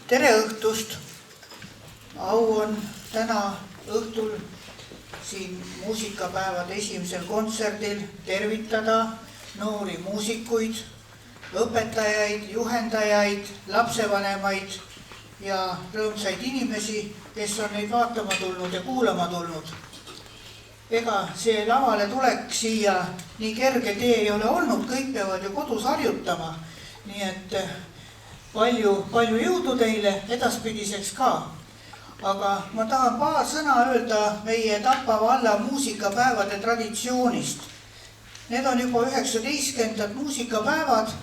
Tere õhtust! Au on täna õhtul siin muusikapäevade esimesel kontserdil tervitada noori muusikuid, õpetajaid, juhendajaid, lapsevanemaid ja rõõmsaid inimesi, kes on neid vaatama tulnud ja kuulama tulnud. Ega see lavale tulek siia nii kerge tee ei ole olnud, kõik peavad ju kodus harjutama. Nii et palju jõudu teile edaspidiseks ka. Aga ma tahan paar sõna öelda meie Tapa valla muusikapäevade traditsioonist. Need on juba 19. muusikapäevad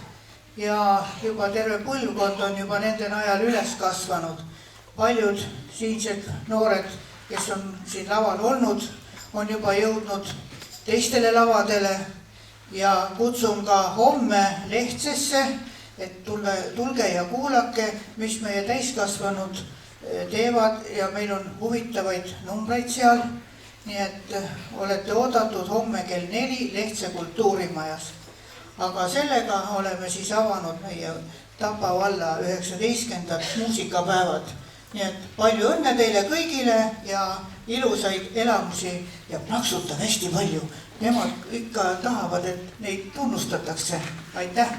ja juba terve põlvkond on juba nende najal üles kasvanud. Paljud siinsed noored, kes on siin laval olnud, on juba jõudnud teistele lavadele ja kutsun ka homme Lehtsesse, et tulge ja kuulake, mis meie täiskasvanud teevad ja meil on huvitavaid numbreid seal. Nii et olete oodatud homme kell 4 Lehtse kultuurimajas. Aga sellega oleme siis avanud meie Tapa valla 19. muusikapäevad. Nii et palju õnne teile kõigile ja ilusaid elamusi ja plaksutan hästi palju. Nemad ikka tahavad, et neid tunnustatakse. Aitäh!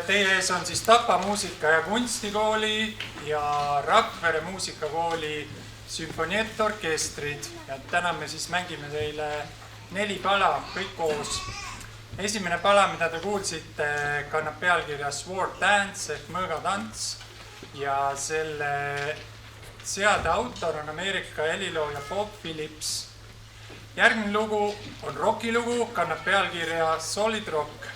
Teie ees on siis Tapa muusika- ja kunstikooli ja Rakvere muusikakooli sümfonietorkestrid ja täna me siis mängime teile 4 pala kõik koos. Esimene pala, mida te kuulsite, kannab pealkirja Sword Dance ehk mõõgatants ja selle seade autor on Ameerika helilooja Bob Phillips. Järgmine lugu on rockilugu, kannab pealkirja Solid Rock.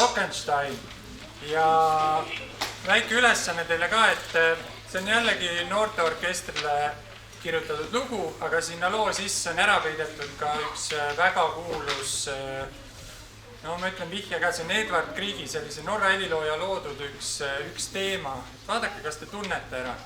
Rockenstein ja väike ülesanne teile ka, et see on jällegi noorteorkestrile kirjutatud lugu, aga sinna loo sisse on ära peidetud ka üks väga kuulus, no ma ütlen vihje ka, see on Edward Griegi, sellise Norra helilooja loodud üks teema. Vaadake, kas te tunnete ära.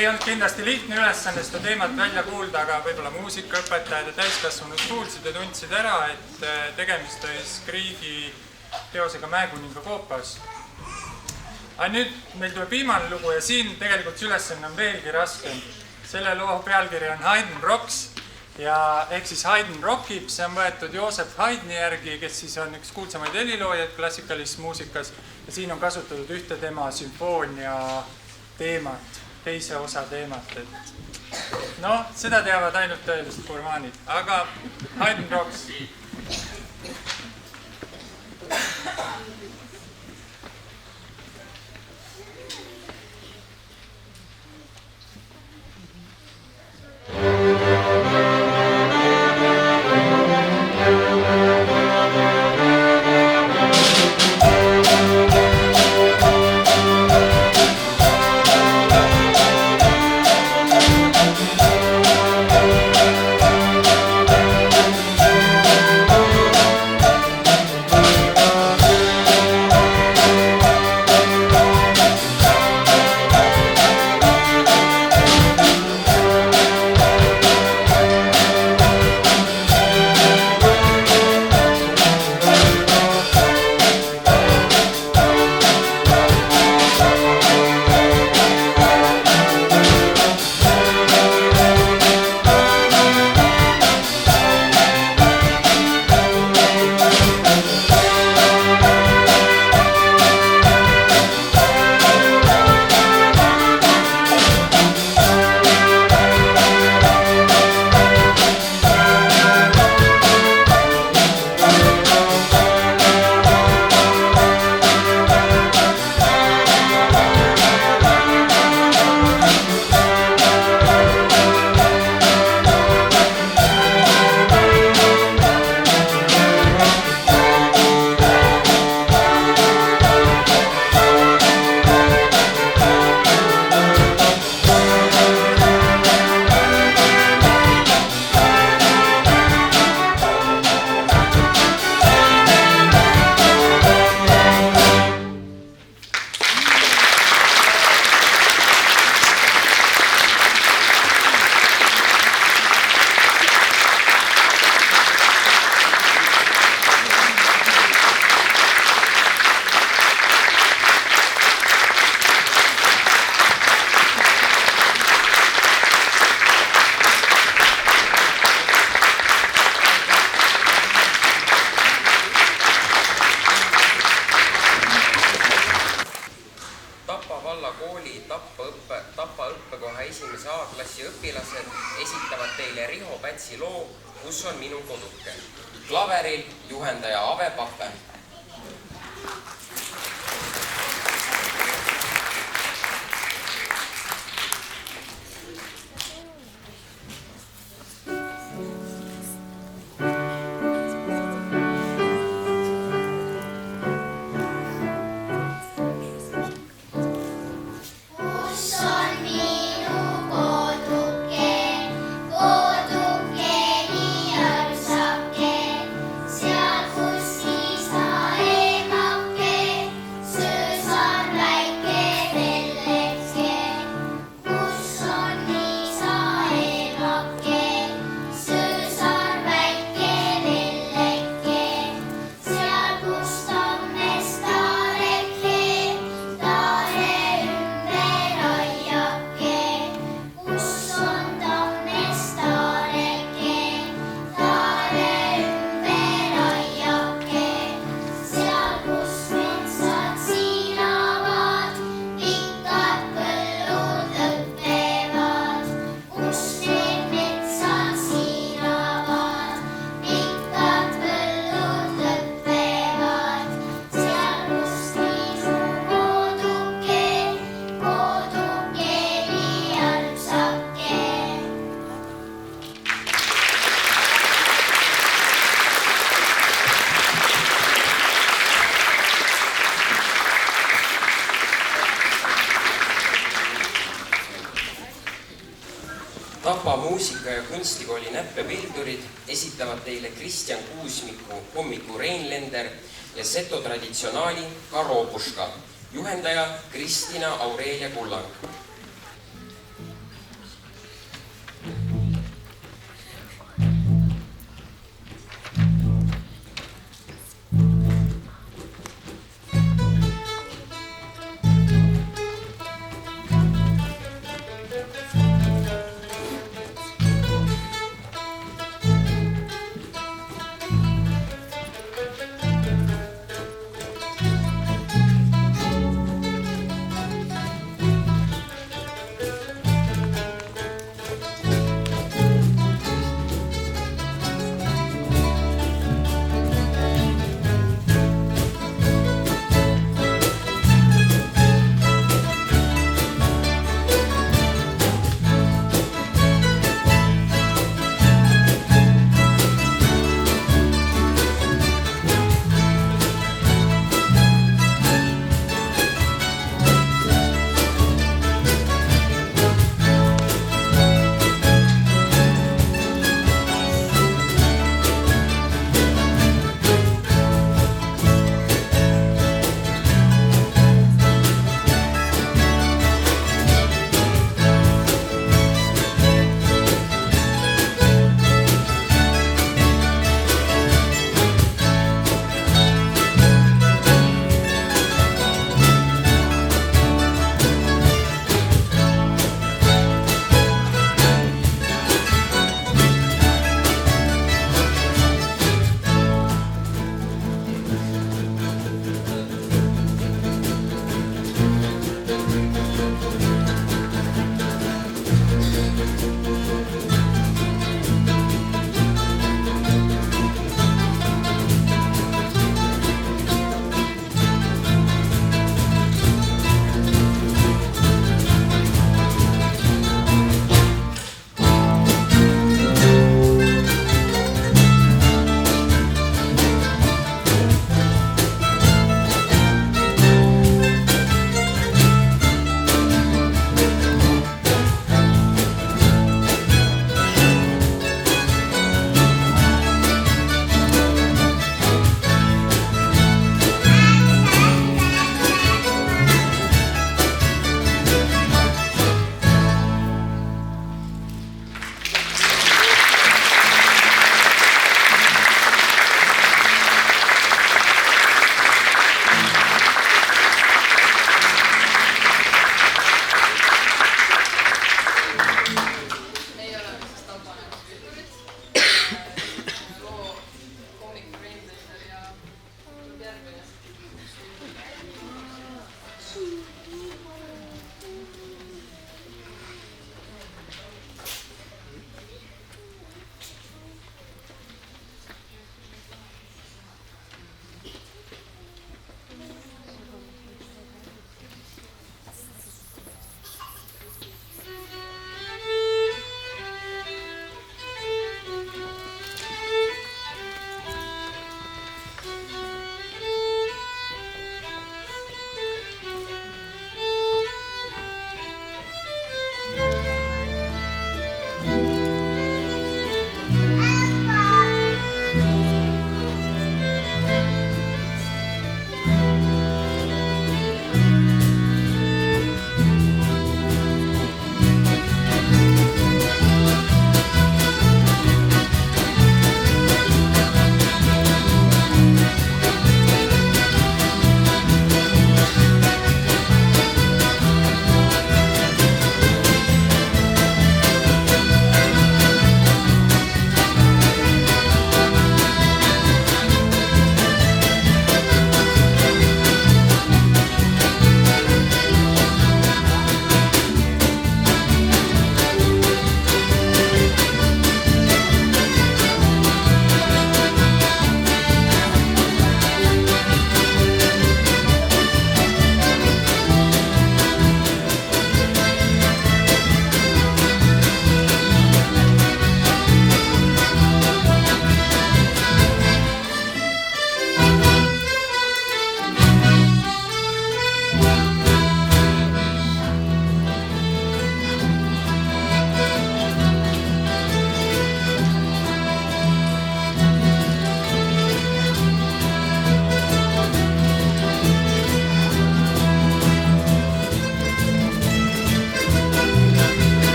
Ei olnud kindlasti lihtne ülesanne seda teemat välja kuulda, aga võib-olla muusikaõpetajad ja täiskasvanud kuulsid ja tundsid ära, et tegemist oli Griegi teosega Mäekuninga koopas. Aga nüüd meil tuleb viimane lugu ja siin tegelikult see ülesanne on veelgi raskem. Selle loo pealkiri on Haydn Rocks ja ehk siis Haydn rockib, see on võetud Joseph Haydni järgi, kes siis on üks kuulsamaid heliloojaid klassikalises muusikas ja siin on kasutatud ühte tema sümfoonia teemat, teise osa teemat, et no, seda teavad ainult tõelised gurmaanid, aga Haydn Rocks. Kus on minu koduke. Klaveril juhendaja Ave Pape. Tapa muusika- ja kunstikooli näppepildurid esitavad teile Kristjan Kuusmiku Hommiku Reinlender ja Seto traditsionaali Karopuška. Juhendaja Kristina Aurelia Kullang.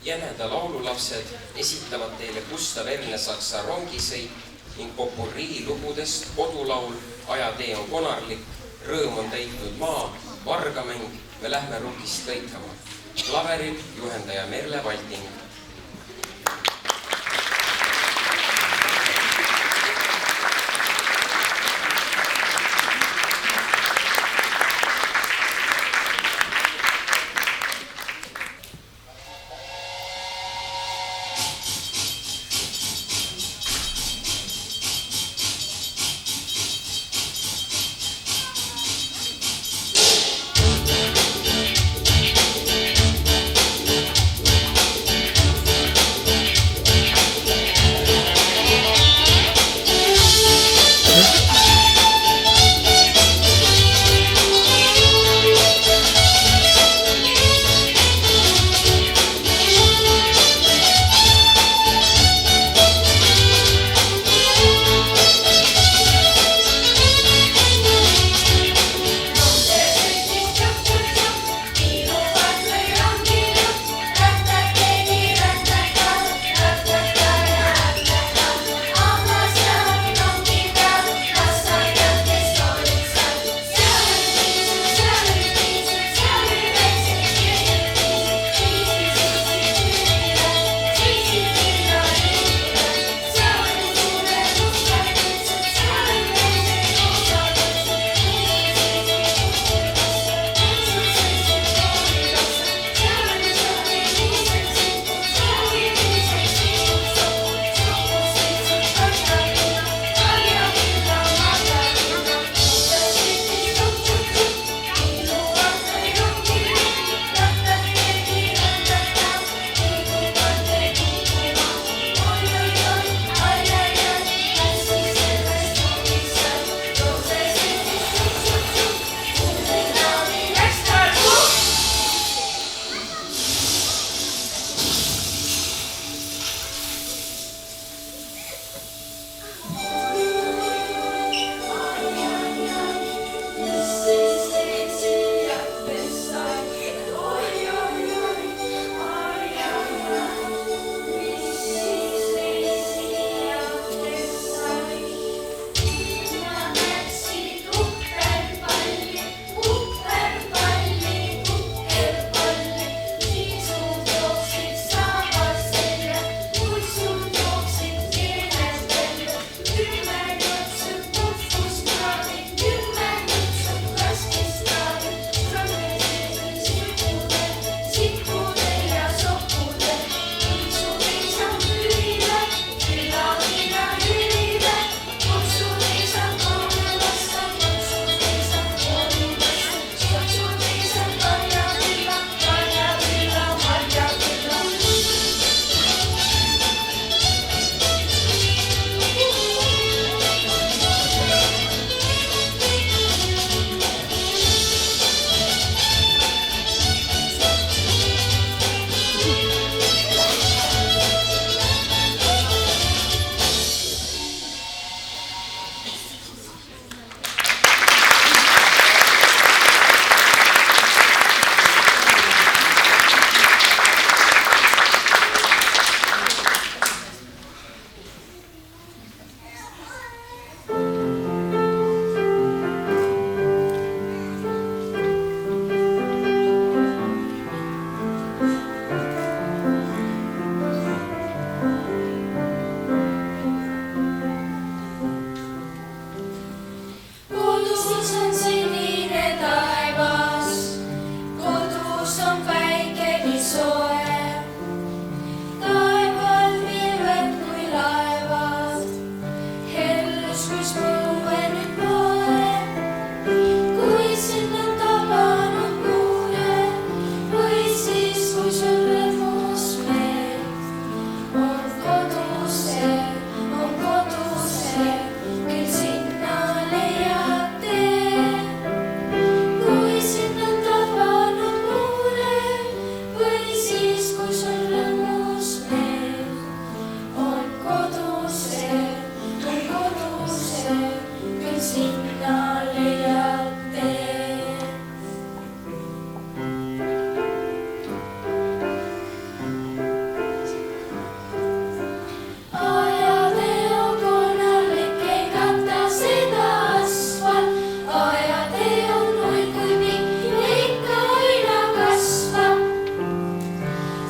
Jäneda laululapsed esitavad teile Gustav Ernesaksa Rongisõit ning popurrii lugudest Kodulaul, Ajatee on konarlik, Rõõm on täitnud maa, Vargamäng, Me lähme rukist lõikama. Klaveril juhendaja Merle Valting.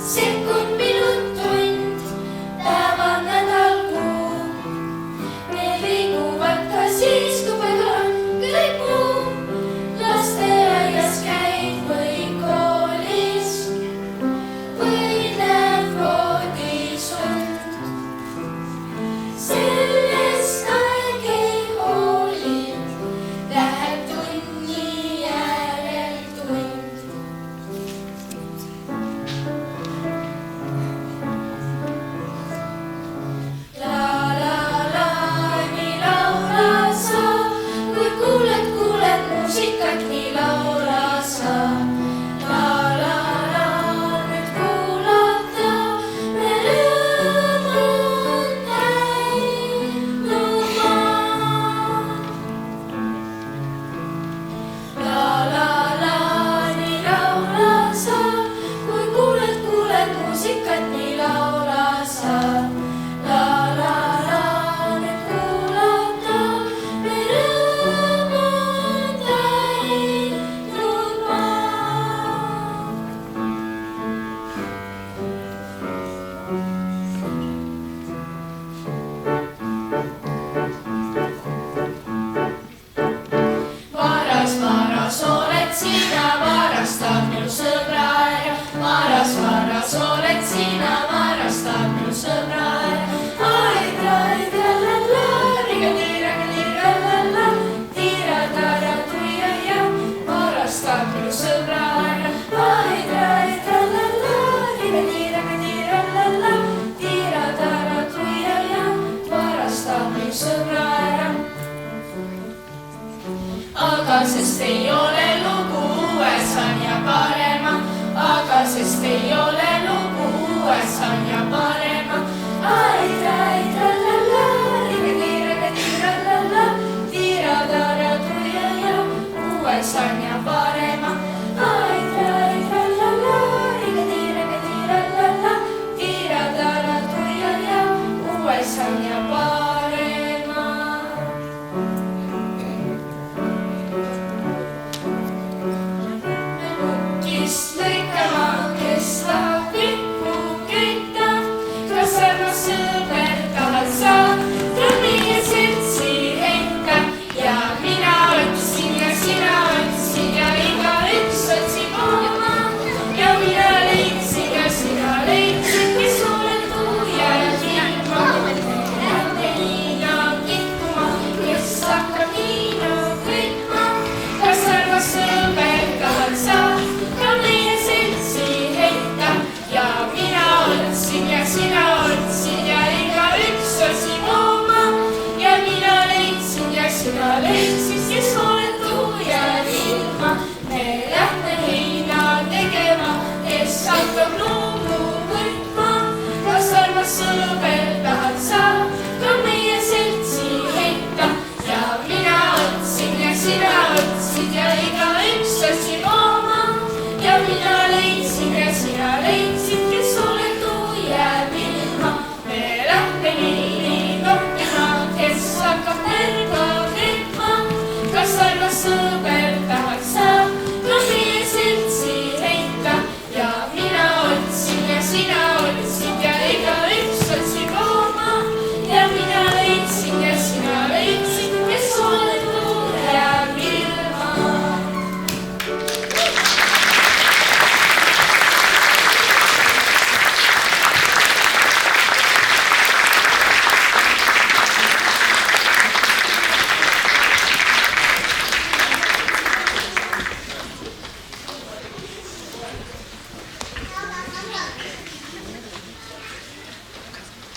sekund, minut, tund, päevad, nädal, kuu. Need liiguvad ka siis, kui paigal on kõik muu. Lasteaias käid või koolis või näeb voodis und. Sellest aeg ei hooli, läheb tunni järel tund. La, nii laula sa, kui kuuled muusikat, nii laula sa. La, nüüd kuulata, me rõõm on täinud maa. La, nii laula sa, kui kuuled muusikat, nii laula sa. La, nüüd kuulata, me rõõm on täinud maa. Varas oled sina, varastad minu sõbra ära. Varas oled sina, varastad minu sõbra ära. Aidra, la, riga, la, tiira, tara, tuia ja varastad minu sõbra ära. Aidra, la, riga, la, tiira, tara, tuia ja varastad minu sõbra ära. Aga sest ei ole lugu, uues on ja parema. Aga sest ei ole lugu, uues on ja parema. Aidra, la, riga, la, tiira, tara, tuia ja uues on ja parema. Aidra, la, riga, la, tiira, tara, tuia ja uues on ja parema. Kes lõikama, kes tahab lippu köita, kas armas sõber tahad sa meie seltsi heita. Ja mina otsin ja sina otsid ja igaüks otsib oma. Ja mina leidsin ja sina leidsid, kes oletu ja ilma. Lähme Hiina kikkuma, kes hakkab Hiina kõitma. Kas armas sõber tahad sa meie seltsi heita. Ja mina otsin ja sina otsid ja igaüks otsib oma. Ja mina leidsin ja sina leidsid, kes oletu ja ilma. Me lähme heina tegema, kes hakkab loomu võtma. Kas armas sõber tahad sa ka meie seltsi heita. Ja mina otsin ja sina otsid ja igaüks otsib oma. Ja mina leidsin ja sina leidsid, kes oletu jääb ilma. Me lähme nii noppima, kes hakkab närga köitma. Kas armas sõber tahad sa ka meie seltsi heita. Ja mina otsin ja sina otsid ja igaüks otsib oma. Ja mina leidsin ja sina leidsid, kes oletu jääb ilma.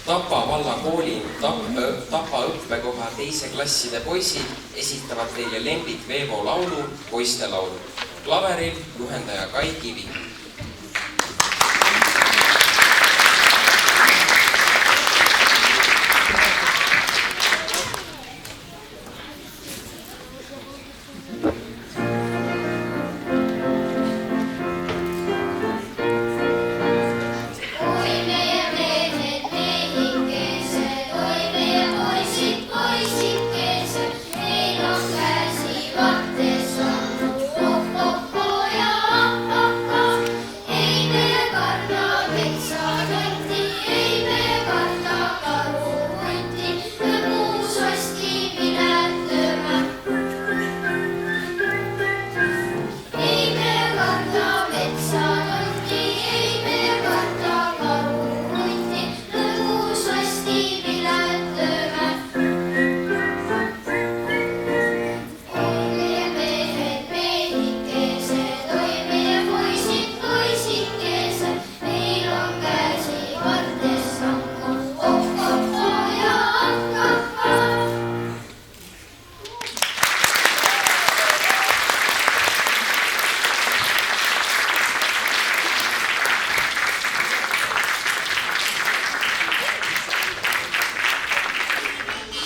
Tapa vallakooli Tapa õppekoha teise klasside poisid esitavad teile Lembit Veevo laulu poistelaulu. Klaveril juhendaja Kai Kivi. Käsi vattes on, oh, oh, oh ja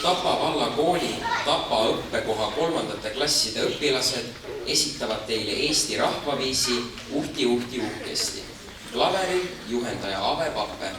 Tapa vallakooli Tapa õppekoha 3. klasside õpilased esitavad teile Eesti rahvaviisi Uhti, uhti, uhkesti. Klaveril juhendaja Ave Pappe.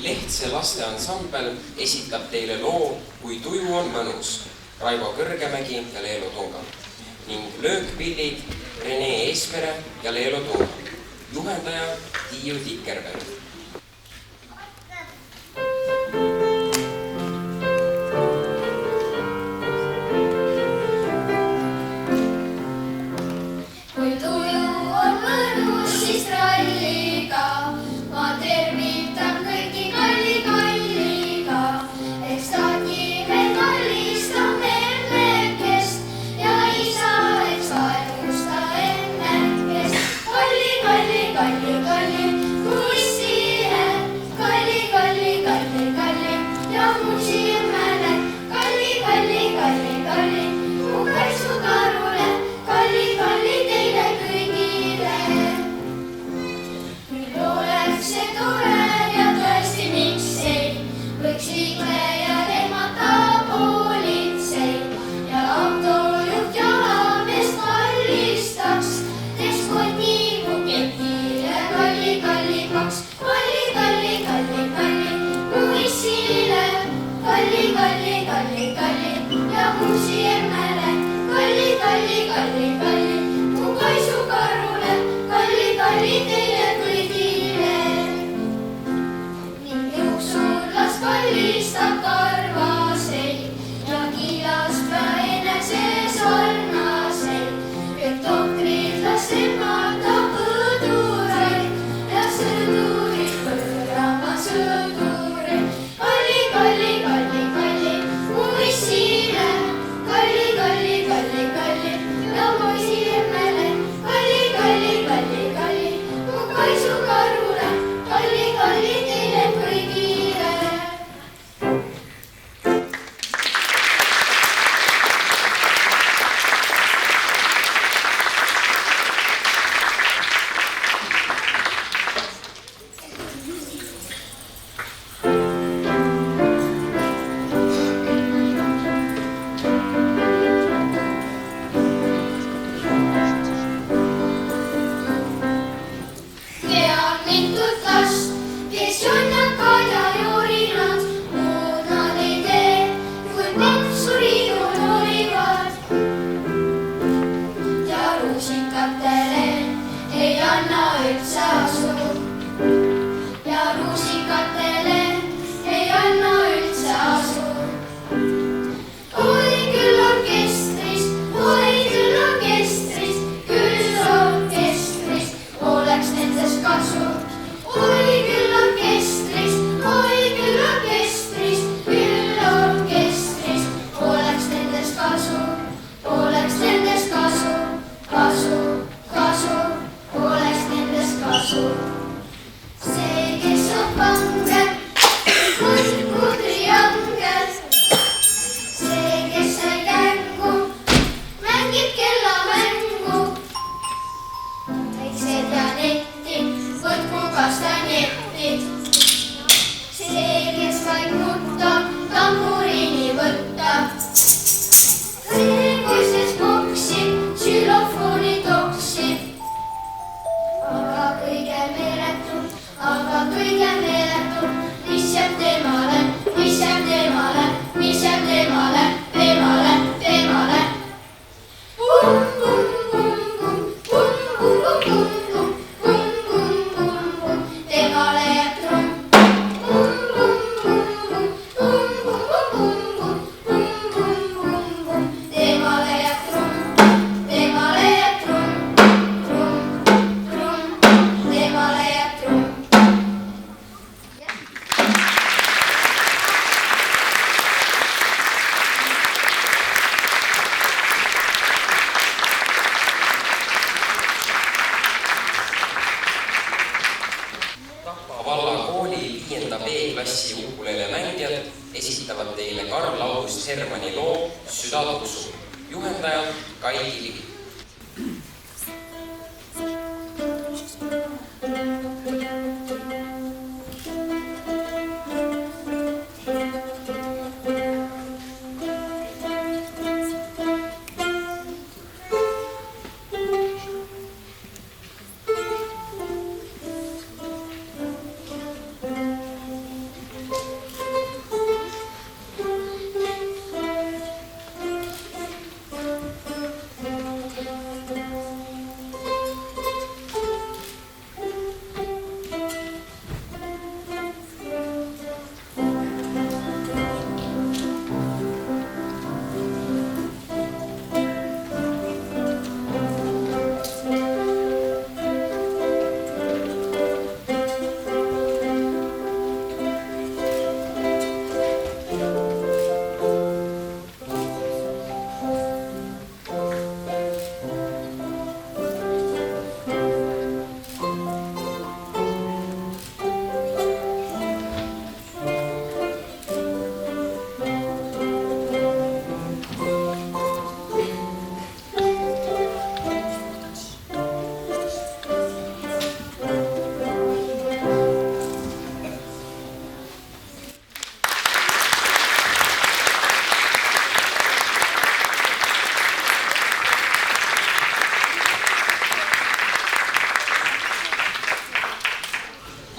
Lehtse lasteansambel esitab teile loo Kui tuju on mõnus, Raivo Kõrgemägi ja Leelo Tunga ning löökpillid Rene Eespere ja Leelo Tunga. Juhendaja Tiiu Tikkerberg. Kui tuju on mõnus, siis tralliga ma tervitan kõiki kalli-kalliga. Eks taatime kallistame ennekest ja isa, eks aegusta ennekest. Kalli-kalli, kalli-kalli, kui mitut last, kes jonnakad ja joorinad, muud nad ei tee, kui paksu riiu noorivad. Ja ruusikatele ei anna üldse asu. Ja ruusikatele ei anna üldse asu. Oi küll orkestris, küll orkestris oleks nendest kasu. Oi küll orkestris, küll orkestris oleks nendest kasu. Oleks nendest kasu, kasu, oleks nendest kasu. See, kes on pange, mõtku triangel. See, kes sai kängu, mängib kellamängu. Väiksed ja netti, võtku kastanetti. See, kes vaid nutab, tamburiini võtab. See, poistes moksib, xülofoni toksib. Aga kõige meeletum, mis jääb temale, mis jääb temale, mis jääb temale, temale, temale. Pum, pum, pum, pum, pum, pum, pum, pum, pum, pum, pum, pum, temale jääb trumm. Pum, pum, pum, pum, pum, pum, pum, pum, pum, pum, pum, temale jääb trumm, temale jääb trumm, trumm, trumm, temale jääb trumm. Tapa vallakooli 5. B-klassi ukulele mängijad esitavad teile Karl August Hermanni loo Südatuksu. Juhendaja Kai Kivi.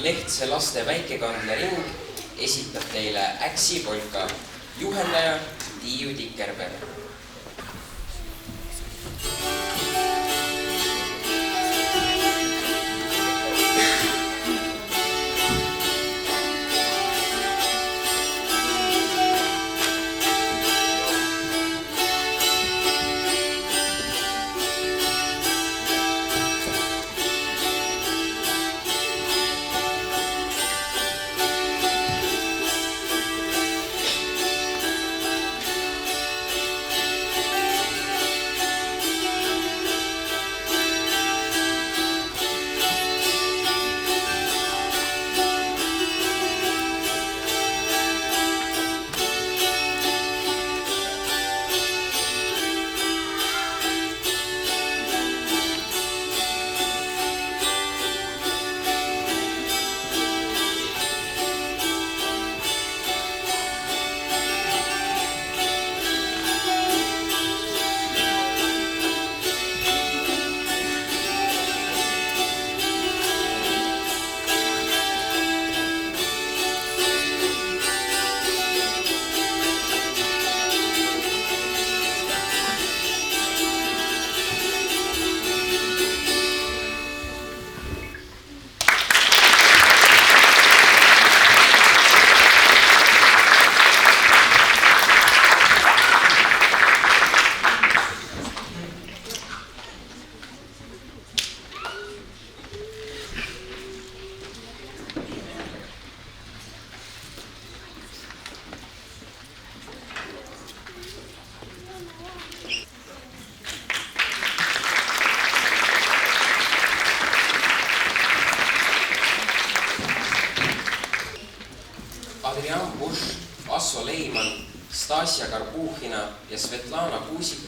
Lehtse laste väikekandne ring esitab teile Äksi polka. Juhendaja Tiiu Tikerberg. Asso Leiman, Stasia Karpuhhina ja Svetlana Kuusik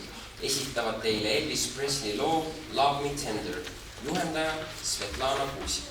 esitavad teile Elvis Presley loo Love Me Tender. Juhendaja Svetlana Kuusik.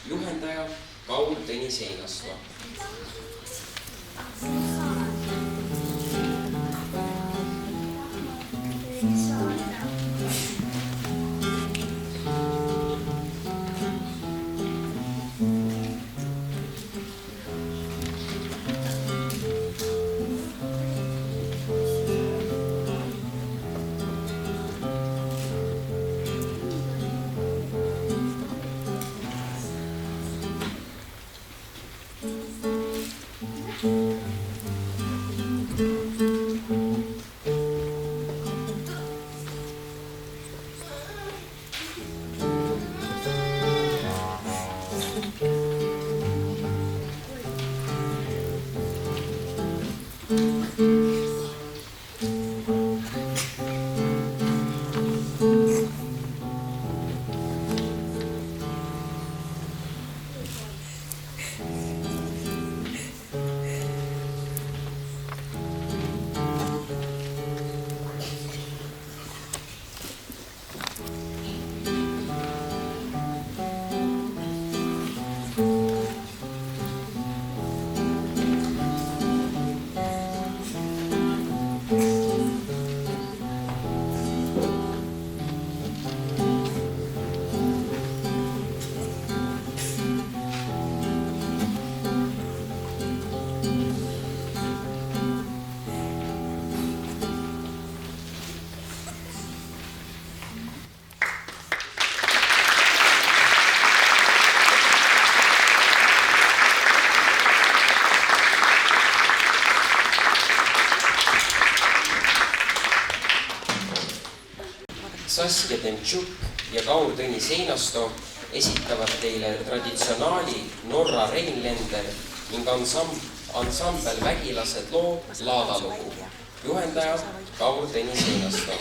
Juhendaja Kaur Tõnis Einasto. Saskia Demtšuk ja Kaur Tõnis Einasto esitavad teile traditsionaali Norra Reinländer ning ansambel Vägilased loo Laadalugu. Juhendaja Kaur Tõnis Einasto.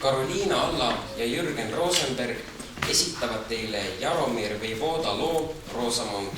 Karoliina Alla ja Jürgen Rosenberg esitavad teile Jaromir Vejvoda loo Rosamond.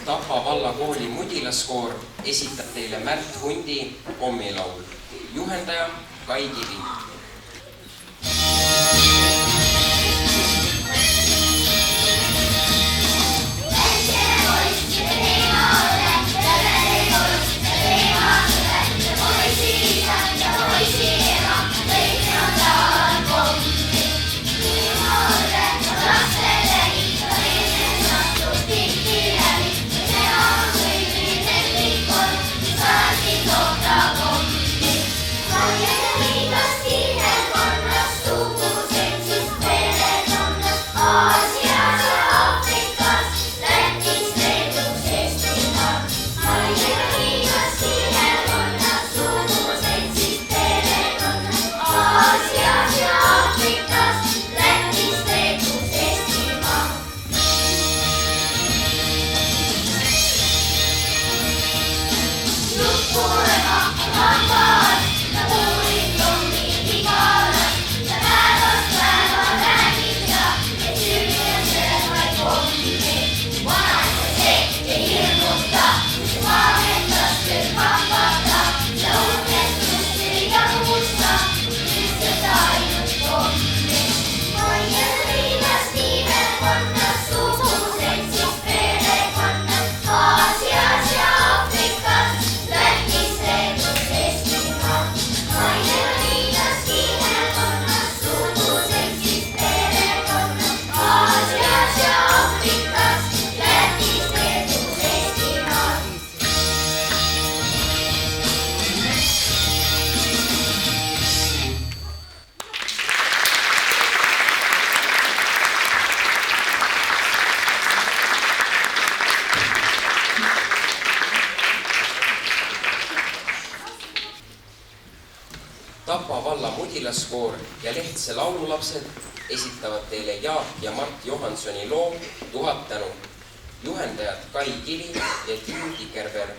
Tapa vallakooli mudilaskoor esitab teile Märt Hundi pommilaul. Juhendaja Kai Kivi. Kasti valla mudilaskoor ja Lehtse laululapsed esitavad teile Jaak ja Mart Johansoni loo 1000 tänu. Juhendajad Kai Kivi ja Tiiu Tikerberg.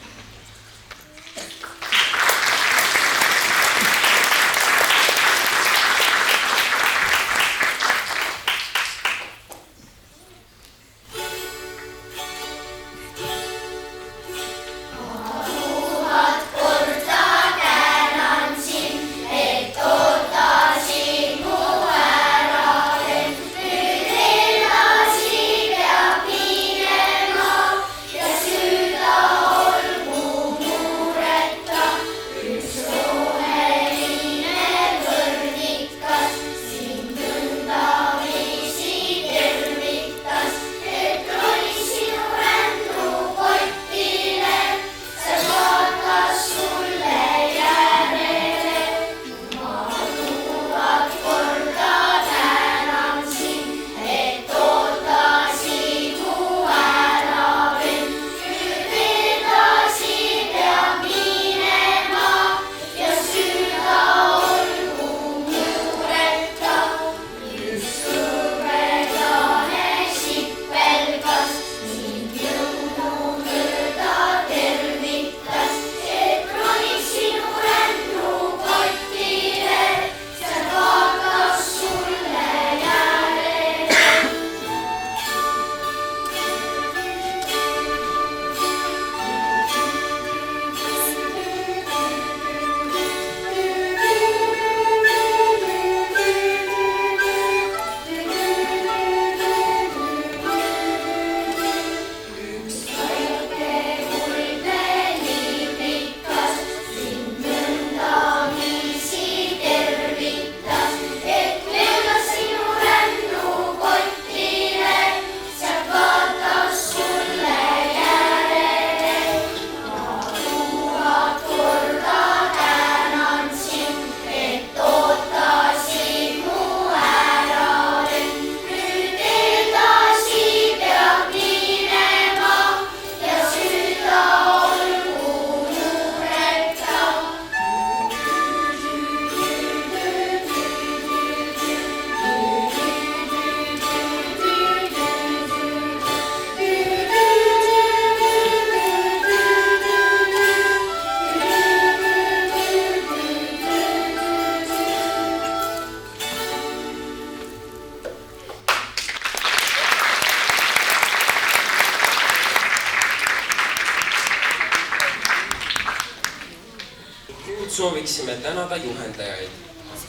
Sooviksime tänada juhendajaid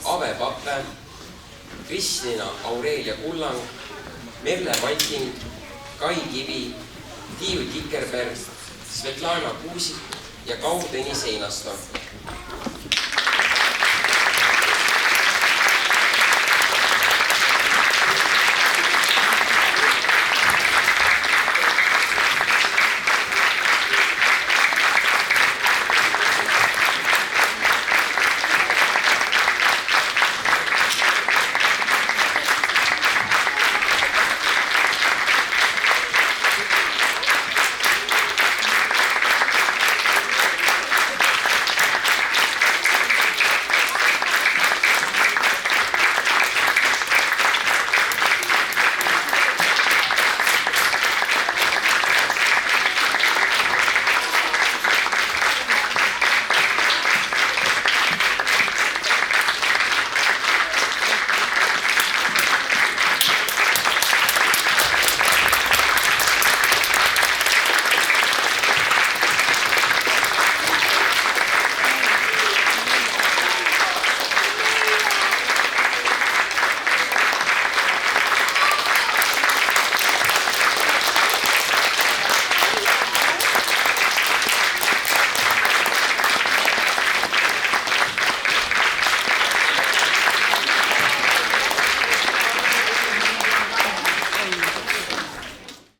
Ave Pappe, Kristina Aurelia Kullang, Merle Vating, Kai Kivi, Tiiu Tikerberg, Svetlana Kuusik ja Kaur-Tõnis Einasto.